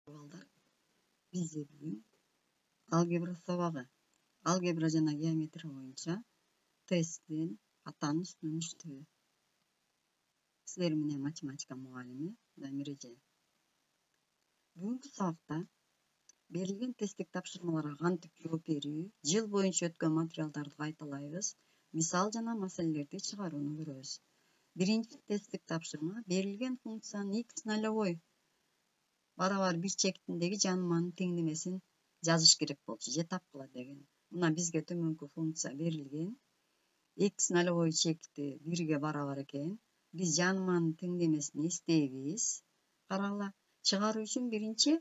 Балдар, бизде бүгүн алгебра сабагы, алгебра жана геометрия боюнча тесттин атааны үчтөө. Силер менен математика мугалими Дамир эже. Бүгүнкү сабакта берилген тесттик тапшырмаларга кантип жооп берүү, жыл боюнча өткөн материалдарды кайталайбыз, мисал жана маселелерди чыгарууну көрөбүз. Биринчи тесттик тапшырма берилген функциянын x нолевой барабар бир чектиндеги жаныманын теңдемесин жазыш керек болчу, же тапкыла деген. Мына бизге төмөнкү функция берилген. X нолевой чекти 1-ге барабар экен. Биз жаныманын теңдемесин эстейбиз. Карагыла, чыгаруу үчүн биринчи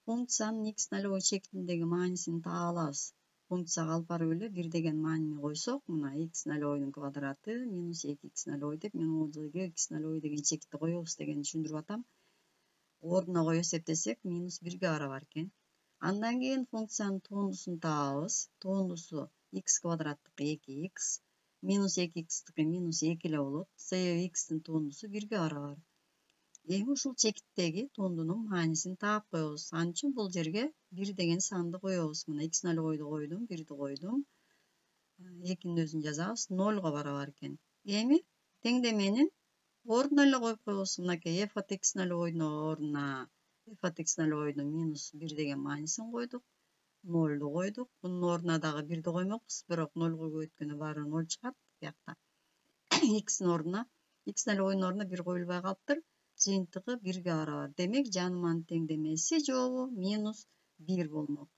функциянын x нолевой чектиндеги маанисин таап алабыз. Функцияга алып барып эле 1 деген маанини койсок, мына x нолевойдун квадраты минус 2x нолевой деп, мен бул жерге x нолевой деген чекти коебуз дегенди түшүндүрүп атам. Ордуна коюп эсептесек минус 1-ге барабар экен. Андан кийин функциянын туундусун табабыз. Туундусу x квадраттыкы 2x, минус 2x-тики минус 2 эле болот. Себеби x-тин туундусу 1-ге барабар. Эми ушул чекиттеги туундунун маанисин таап коебуз. Ал үчүн бул жерге 1 деген санды коебуз. Мына x нолевойду койдум, 1ди койдум. 2-нин өзүн жазабыз, 0-га барабар экен. Эми теңдеменин ордуна эле коюп коебуз. Мынакей f от x нолевойдун ордуна f от x нолевойдун минус 1 деген маанисин койдук. 0ду койдук. Бунун ордуна дагы 1ди коймокпуз, бирок 0га көбөйткөндө баары 0 чыгат. Биякта x ордуна, x нолевойдун ордуна 1 коюлбай калыптыр. Жыйынтыгы 1-ге барабар. Демек жаныманын теңдемеси жообу минус 1 болмок.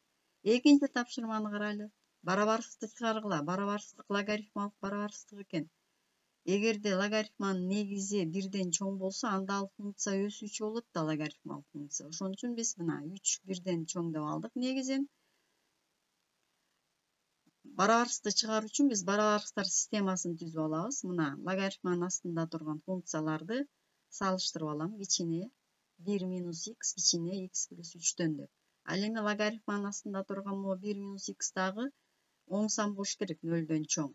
Экинчи тапшырманы карайлы. Барабарсызды чыгаргыла. Барабарсыздык логарифмалык барабарсыздык экен. Эгерде логарифманын негизи 1ден чоң болсо, анда ал функция өсүүчү болот да, логарифмалык функция. Ошон үчүн биз мына 3 1ден чоң деп алдык негизин. Барабарсызды чыгаруу үчүн биз барабарсыздар системасын түзүп алабыз. Мына логарифманын астында турган функцияларды салыштырып алам. Кичине 1 минус x, кичине x плюс 3төн деп. Ал эми логарифманын астында турган могу 1 минус x дагы оң сан болуш керек, 0дөн чоң.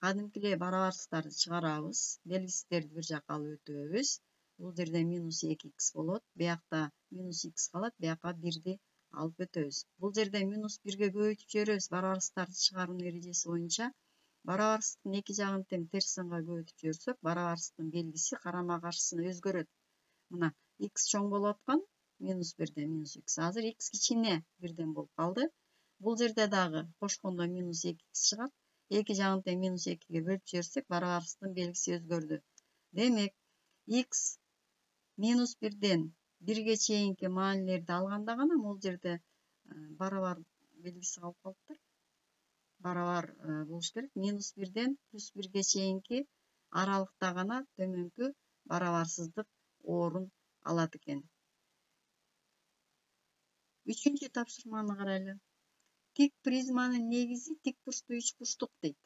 Кадимкилей барабарсыздарды чыгарабыз. Белгисиздерди бир жака алып өтөбүз. Бул жерде минус 2x болот. Биякта минус x калат. Бияка 1ди алып өтөбүз. Бул жерде минус 1ге көбөйтүп жиберебиз. Барабарсыздарды чыгаруунун эрежеси боюнча барабарсыздын эки жагын тең терс санга көбөйтүп жиберсек, барабарсыздын белгиси карама каршысына өзгөрөт. Мына x чоң болуп аткан, минус 1ден минус x. Азыр x кичине 1ден болуп калды. Бул жерде дагы кошкондо минус 2x чыгат. Эки жагын тең минус 2ге бөлүп жиберсек, барабарсыздын белгиси өзгөрдү. Демек, x минус 1ден 1ге чейинки маанилерди алганда гана бул жерде барабар белгиси калып калыптыр. Барабар болуш керек. Минус 1ден плюс 1ге чейинки аралыкта гана төмөнкү барабарсыздык орун алат экен. Үчүнчү тапшырманы карайлы. Тик призманын негизи тик бурчтуу үч бурчтук дейт.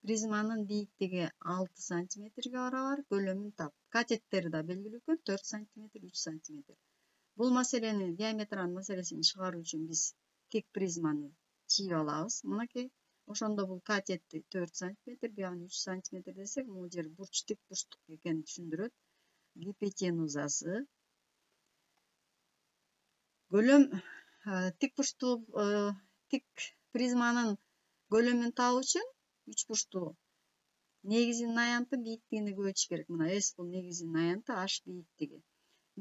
Призманын бийиктиги 6 сантиметрге барабар, көлөмүн тап. Катеттери да белгилүү экен, 4 сантиметр, 3 сантиметр. Бул маселени, геометриянын маселесин чыгаруу үчүн биз тик призманы чийип алабыз. Мынакей, ошондо бул катети 4 сантиметр, бuyагын 3 сантиметр десек, бул жер бурч тик бурчтук экенин түшүндүрөт. Гипотенузасы көлөм тик бурчтуу тик призманын көлөмүн табуу үчүн үч бурчтуу негизинин аянты бийиктигине көбөйтүш керек. Мына S бул негизинин аянты, H бийиктиги.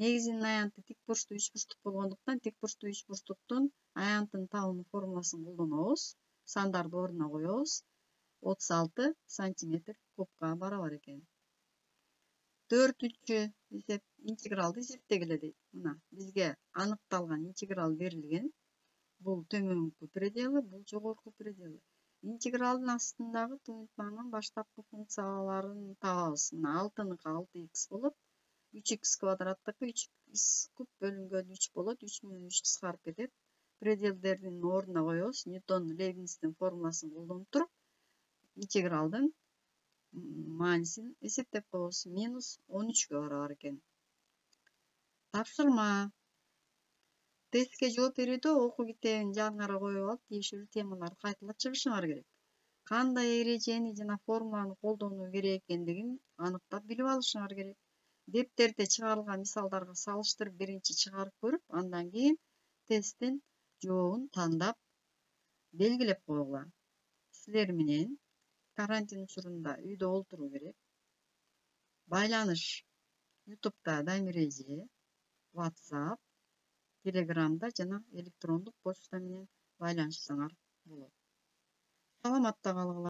Негизинин аянты тик бурчтуу үч бурчтук болгондуктан тик бурчтуу үч бурчтуктун аянтын табуунун формуласын колдонобуз. Сандарды ордуна коебуз. 36 сантиметр кубка барабар экен. Төртүнчү эсеп, интегралды эсептегиле дейт. Мына бизге аныкталган интеграл берилген. Бул төмөнкү пределы, бул жогорку пределы. Интегралдын астындагы туюнтманын баштапкы функцияларын табабыз. Мына 6-ныкы 6x болот. 3x квадраттыкы 3x куб бөлүнгөн 3 болот. 3 менен 3 кыскарып кетет. Пределдердин ордуна коебуз. Ньютон Лейбництин формуласын колдонуп туруп, интегралдын маанисин эсептеп коебуз. Минус 13ге барабар экен. Тапшырма. Тестке жооп берүүдө окуу китебин жангара коюп алып, тиешелүү темаларды кайталап чыгышыңар керек. Кандай эрежени жана формуланы колдонуу керек экендигин аныктап билип алышыңар керек. Дептерде чыгарылган мисалдарга салыштырып биринчи чыгарып көрүп, андан кийин тесттин жообун тандап белгилеп койгула. Силер менен карантин учурунда үйдө олтуруу керек. Байланыш YouTube'da Дамиреже, WhatsApp, Telegram'da жана электрондук почта менен байланышсаңар болот. Саламатта калгыла.